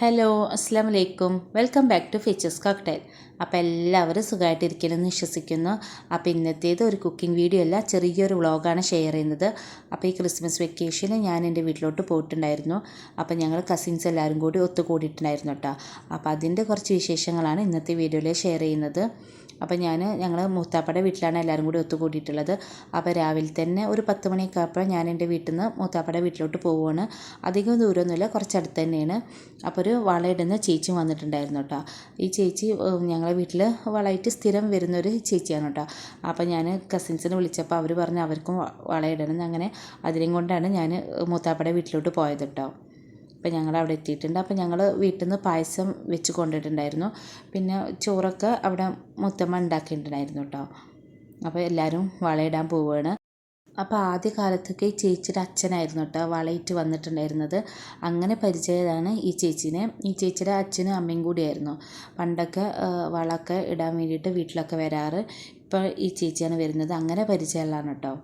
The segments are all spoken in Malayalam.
ഹലോ അസ്സാം വലൈക്കും welcome back to features cocktail. അപ്പോൾ എല്ലാവരും സുഖമായിട്ടിരിക്കണമെന്ന് വിശ്വസിക്കുന്നു. അപ്പോൾ ഇന്നത്തേത് ഒരു കുക്കിംഗ് വീഡിയോ അല്ല, ചെറിയൊരു വ്ളോഗാണ് ഷെയർ ചെയ്യുന്നത്. അപ്പോൾ ഈ ക്രിസ്മസ് വെക്കേഷന് ഞാൻ എൻ്റെ വീട്ടിലോട്ട് പോയിട്ടുണ്ടായിരുന്നു. അപ്പോൾ ഞങ്ങൾ കസിൻസ് എല്ലാവരും കൂടി ഒത്തുകൂടിയിട്ടുണ്ടായിരുന്നു കേട്ടോ. അപ്പോൾ അതിൻ്റെ കുറച്ച് വിശേഷങ്ങളാണ് ഇന്നത്തെ വീഡിയോയിൽ ഷെയർ ചെയ്യുന്നത്. അപ്പോൾ ഞങ്ങൾ മൂത്താപ്പയുടെ വീട്ടിലാണ് എല്ലാവരും കൂടി ഒത്തുകൂടിയിട്ടുള്ളത്. അപ്പോൾ രാവിലെ തന്നെ ഒരു 10 മണിയൊക്കെ ആയപ്പോൾ ഞാൻ എൻ്റെ വീട്ടിൽ നിന്ന് മൂത്താപ്പയുടെ വീട്ടിലോട്ട് പോവുകയാണ്. അധികം ദൂരമൊന്നുമില്ല, കുറച്ചടുത്ത് തന്നെയാണ്. അപ്പോൾ ഒരു വളയിടുന്ന ചേച്ചി വന്നിട്ടുണ്ടായിരുന്നു കേട്ടോ. ഈ ചേച്ചി ഞങ്ങളെ വീട്ടിൽ വളയിട്ട് സ്ഥിരം വരുന്നൊരു ചേച്ചിയാണ് കേട്ടോ. അപ്പോൾ ഞാൻ കസിൻസിനെ വിളിച്ചപ്പോൾ അവർ പറഞ്ഞു അവർക്കും വളയിടണം. അങ്ങനെ അതിനെയും കൊണ്ടാണ് ഞാൻ മൂത്താപ്പയുടെ വീട്ടിലോട്ട് പോയത് കേട്ടോ. അപ്പോൾ ഞങ്ങൾ അവിടെ എത്തിയിട്ടുണ്ട്. അപ്പോൾ ഞങ്ങൾ വീട്ടിൽ നിന്ന് പായസം വെച്ച് കൊണ്ടിട്ടുണ്ടായിരുന്നു. പിന്നെ ചോറൊക്കെ അവിടെ മുത്തമ്മ ഉണ്ടാക്കിയിട്ടുണ്ടായിരുന്നു കേട്ടോ. അപ്പോൾ എല്ലാവരും വളയിടാൻ പോവുകയാണ്. അപ്പോൾ ആദ്യ കാലത്തൊക്കെ ഈ ചേച്ചിയുടെ അച്ഛനായിരുന്നു കേട്ടോ വളയിട്ട് വന്നിട്ടുണ്ടായിരുന്നത്. അങ്ങനെ പരിചയമാണ് ഈ ചേച്ചീനെ. ഈ ചേച്ചിയുടെ അച്ഛനും അമ്മയും കൂടിയായിരുന്നു പണ്ടൊക്കെ വളമൊക്കെ ഇടാൻ വേണ്ടിയിട്ട് വീട്ടിലൊക്കെ വരാറ്. ഇപ്പോൾ ഈ ചേച്ചിയാണ് വരുന്നത്. അങ്ങനെ പരിചയമുള്ളതാണ് കേട്ടോ.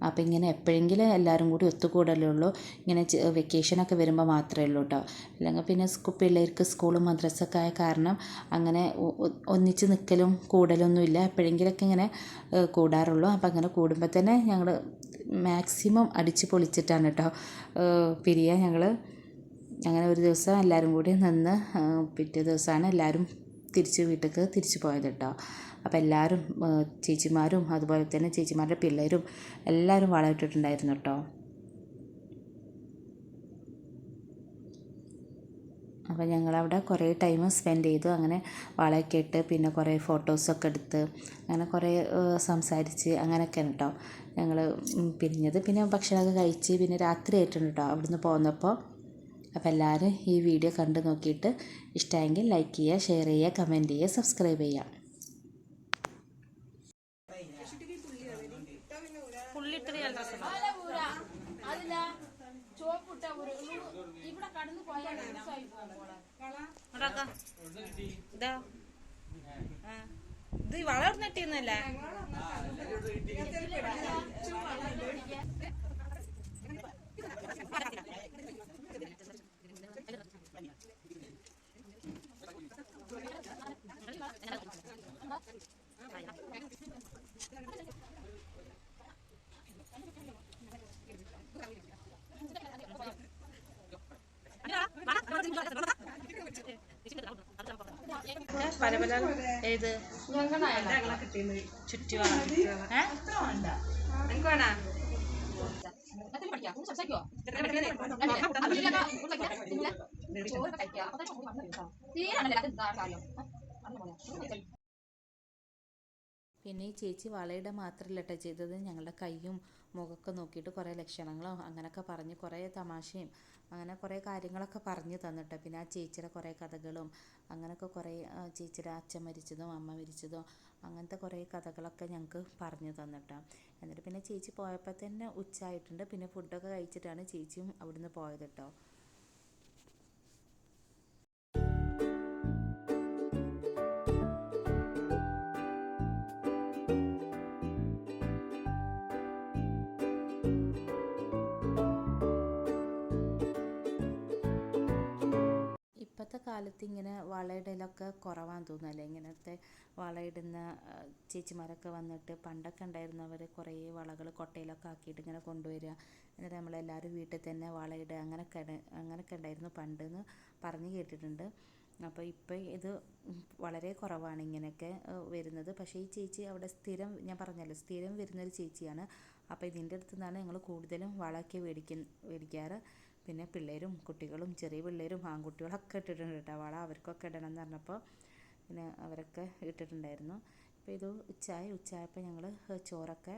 അപ്പോൾ ഇങ്ങനെ എപ്പോഴെങ്കിലും എല്ലാവരും കൂടി ഒത്തുകൂടലുള്ളൂ. ഇങ്ങനെ വെക്കേഷനൊക്കെ വരുമ്പോൾ മാത്രമേ ഉള്ളൂ കേട്ടോ. അല്ലെങ്കിൽ പിന്നെ പിള്ളേർക്ക് സ്കൂളും മദ്രസൊക്കെ ആയ കാരണം അങ്ങനെ ഒന്നിച്ച് നിൽക്കലും കൂടലൊന്നുമില്ല. എപ്പോഴെങ്കിലൊക്കെ ഇങ്ങനെ കൂടാറുള്ളൂ. അപ്പോൾ അങ്ങനെ കൂടുമ്പോൾ തന്നെ ഞങ്ങൾ മാക്സിമം അടിച്ച് പൊളിച്ചിട്ടാണ് കേട്ടോ പിരിയുക ഞങ്ങൾ. അങ്ങനെ ഒരു ദിവസം എല്ലാവരും കൂടി നിന്ന് പിറ്റേ ദിവസമാണ് എല്ലാവരും വീട്ടിലേക്ക് തിരിച്ചു പോയത് കേട്ടോ. അപ്പോൾ എല്ലാവരും ചേച്ചിമാരും അതുപോലെ തന്നെ ചേച്ചിമാരുടെ പിള്ളേരും എല്ലാവരും വളമിട്ടിട്ടുണ്ടായിരുന്നു കേട്ടോ. അപ്പോൾ ഞങ്ങളവിടെ കുറേ ടൈം സ്പെൻഡ് ചെയ്തു. അങ്ങനെ വളയൊക്കെ ഇട്ട് പിന്നെ കുറേ ഫോട്ടോസൊക്കെ എടുത്ത് അങ്ങനെ കുറേ സംസാരിച്ച് അങ്ങനെയൊക്കെയാണ് കേട്ടോ ഞങ്ങൾ പിരിഞ്ഞത്. പിന്നെ ഭക്ഷണമൊക്കെ കഴിച്ച് പിന്നെ രാത്രി ആയിട്ടുണ്ട് കേട്ടോ അവിടുന്ന് പോന്നപ്പോൾ. അപ്പോൾ എല്ലാവരും ഈ വീഡിയോ കണ്ടു നോക്കിയിട്ട് ഇഷ്ടമായെങ്കിൽ ലൈക്ക് ചെയ്യുക, ഷെയർ ചെയ്യുക, കമൻറ്റ് ചെയ്യുക, സബ്സ്ക്രൈബ് ചെയ്യുക. ഇത് വളർന്നിട്ടിന്നല്ലേ പല പല ഏത് ചുറ്റി പിന്നെ ഈ ചേച്ചി വളയുടെ മാത്രമല്ല കേട്ടോ ചെയ്തത്. ഞങ്ങളുടെ കൈയും മുഖമൊക്കെ നോക്കിയിട്ട് കുറേ ലക്ഷണങ്ങളും അങ്ങനെയൊക്കെ പറഞ്ഞ് കുറേ തമാശയും അങ്ങനെ കുറേ കാര്യങ്ങളൊക്കെ പറഞ്ഞു തന്നിട്ടോ. പിന്നെ ആ ചേച്ചിയുടെ കുറേ കഥകളും അങ്ങനെയൊക്കെ കുറേ ചേച്ചിയുടെ അച്ഛൻ മരിച്ചതും അമ്മ മരിച്ചതും അങ്ങനത്തെ കുറേ കഥകളൊക്കെ ഞങ്ങൾക്ക് പറഞ്ഞു തന്നിട്ടോ. എന്നിട്ട് പിന്നെ ചേച്ചി പോയപ്പോൾ തന്നെ ഉച്ചയായിട്ടുണ്ട്. പിന്നെ ഫുഡൊക്കെ കഴിച്ചിട്ടാണ് ചേച്ചിയും അവിടുന്ന് പോയത് കേട്ടോ. ഇപ്പോഴത്തെ കാലത്ത് ഇങ്ങനെ വളയിടലൊക്കെ കുറവാന്ന് തോന്നുന്നല്ലേ. ഇങ്ങനത്തെ വളയിടുന്ന ചേച്ചിമാരൊക്കെ വന്നിട്ട് പണ്ടൊക്കെ ഉണ്ടായിരുന്നവർ കുറേ വളകൾ കൊട്ടയിലൊക്കെ ആക്കിയിട്ട് ഇങ്ങനെ കൊണ്ടുവരിക. എന്നിട്ട് നമ്മളെല്ലാവരും വീട്ടിൽ തന്നെ വളയിടുക അങ്ങനെയൊക്കെ ഉണ്ടായിരുന്നു പണ്ടെന്ന് പറഞ്ഞു കേട്ടിട്ടുണ്ട്. അപ്പോൾ ഇപ്പോൾ ഇത് വളരെ കുറവാണ് ഇങ്ങനെയൊക്കെ വരുന്നത്. പക്ഷേ ഈ ചേച്ചി അവിടെ സ്ഥിരം, ഞാൻ പറഞ്ഞല്ലോ സ്ഥിരം വരുന്നൊരു ചേച്ചിയാണ്. അപ്പോൾ ഇതിൻ്റെ അടുത്ത് നിന്നാണ് ഞങ്ങൾ കൂടുതലും വളമൊക്കെ മേടിക്കാറ്. പിന്നെ പിള്ളേരും കുട്ടികളും ചെറിയ പിള്ളേരും ആൺകുട്ടികളൊക്കെ ഇട്ടിട്ടുണ്ട് കേട്ടോ വള. അവർക്കൊക്കെ ഇടണം എന്ന് പറഞ്ഞപ്പോൾ പിന്നെ അവരൊക്കെ ഇട്ടിട്ടുണ്ടായിരുന്നു. അപ്പോൾ ഇത് ഉച്ചയായപ്പോൾ ഞങ്ങൾ ചോറൊക്കെ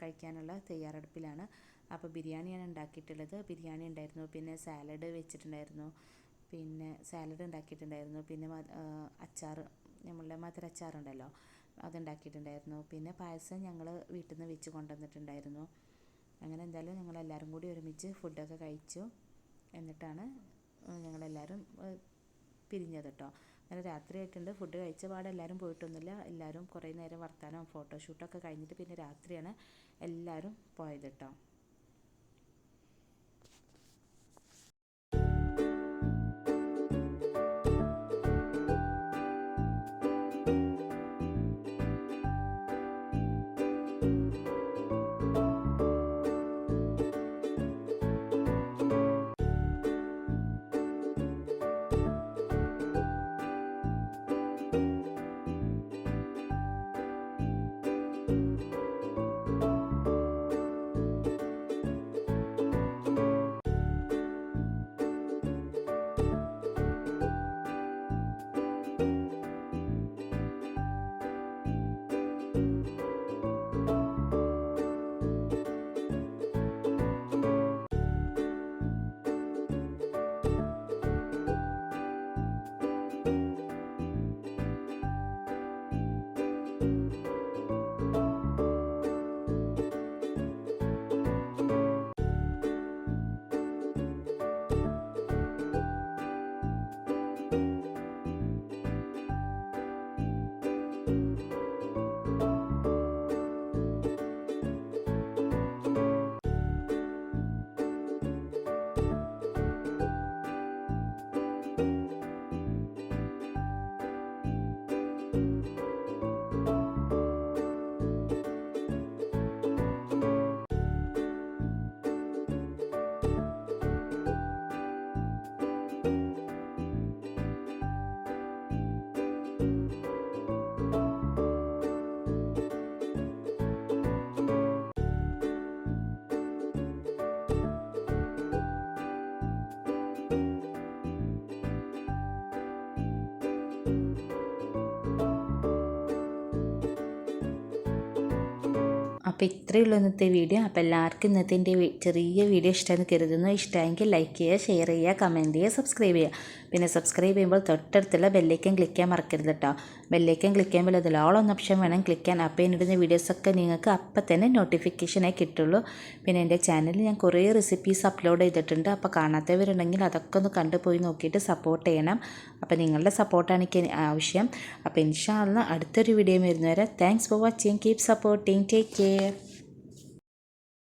കഴിക്കാനുള്ള തയ്യാറെടുപ്പിലാണ്. അപ്പോൾ ബിരിയാണിയാണ് ഉണ്ടാക്കിയിട്ടുള്ളത്. ബിരിയാണി ഉണ്ടായിരുന്നു, പിന്നെ സാലഡ് വെച്ചിട്ടുണ്ടായിരുന്നു, പിന്നെ സാലഡ് ഉണ്ടാക്കിയിട്ടുണ്ടായിരുന്നു, പിന്നെ അച്ചാർ, നമ്മളുടെ മധുര അച്ചാറുണ്ടല്ലോ അതുണ്ടാക്കിയിട്ടുണ്ടായിരുന്നു, പിന്നെ പായസം ഞങ്ങൾ വീട്ടിൽ നിന്ന് വെച്ച് കൊണ്ടുവന്നിട്ടുണ്ടായിരുന്നു. അങ്ങനെ എന്തായാലും ഞങ്ങളെല്ലാവരും കൂടി ഒരുമിച്ച് ഫുഡൊക്കെ കഴിച്ചു. എന്നിട്ടാണ് ഞങ്ങളെല്ലാവരും പിരിഞ്ഞത് കേട്ടോ. അങ്ങനെ രാത്രി ആയിട്ടുണ്ട്. ഫുഡ് കഴിച്ച പാടെ എല്ലാവരും പോയിട്ടൊന്നുമില്ല. എല്ലാവരും കുറേ നേരം വർത്താനം ഫോട്ടോഷൂട്ടൊക്കെ കഴിഞ്ഞിട്ട് പിന്നെ രാത്രിയാണ് എല്ലാവരും പോയത് കേട്ടോ. അപ്പോൾ ഇത്രയേ ഉള്ളൂ ഇന്നത്തെ വീഡിയോ. അപ്പോൾ എല്ലാവർക്കും ഇന്നത്തെ എൻ്റെ ചെറിയ വീഡിയോ ഇഷ്ടമെന്ന് കരുതുന്നു. ഇഷ്ടമെങ്കിൽ ലൈക്ക് ചെയ്യുക, ഷെയർ ചെയ്യുക, കമൻറ്റ് ചെയ്യുക, സബ്സ്ക്രൈബ് ചെയ്യുക. പിന്നെ സബ്സ്ക്രൈബ് ചെയ്യുമ്പോൾ തൊട്ടടുത്തുള്ള ബെല്ലൈക്കൻ ക്ലിക്ക് ചെയ്യാൻ മറക്കരുത് കേട്ടോ. ബെല്ലൈക്കൻ ക്ലിക്ക് ചെയ്യുമ്പോൾ അതിൽ ഓൾ എന്ന ഓപ്ഷൻ വേണം ക്ലിക്ക് ചെയ്യാൻ. അപ്പോൾ ഇടുന്ന വീഡിയോസൊക്കെ നിങ്ങൾക്ക് അപ്പം തന്നെ നോട്ടിഫിക്കേഷനായി കിട്ടുള്ളൂ. പിന്നെ എൻ്റെ ചാനലിൽ ഞാൻ കുറേ റെസിപ്പീസ് അപ്ലോഡ് ചെയ്തിട്ടുണ്ട്. അപ്പോൾ കാണാത്തവരുണ്ടെങ്കിൽ അതൊക്കെ ഒന്ന് കണ്ടുപോയി നോക്കിയിട്ട് സപ്പോർട്ട് ചെയ്യണം. അപ്പോൾ നിങ്ങളുടെ സപ്പോർട്ടാണ് എനിക്ക് ആവശ്യം. അപ്പോൾ ഇൻഷാ അല്ലാഹ് അടുത്തൊരു വീഡിയോ വരുന്നവരെ thanks for watching. Keep supporting. Take care.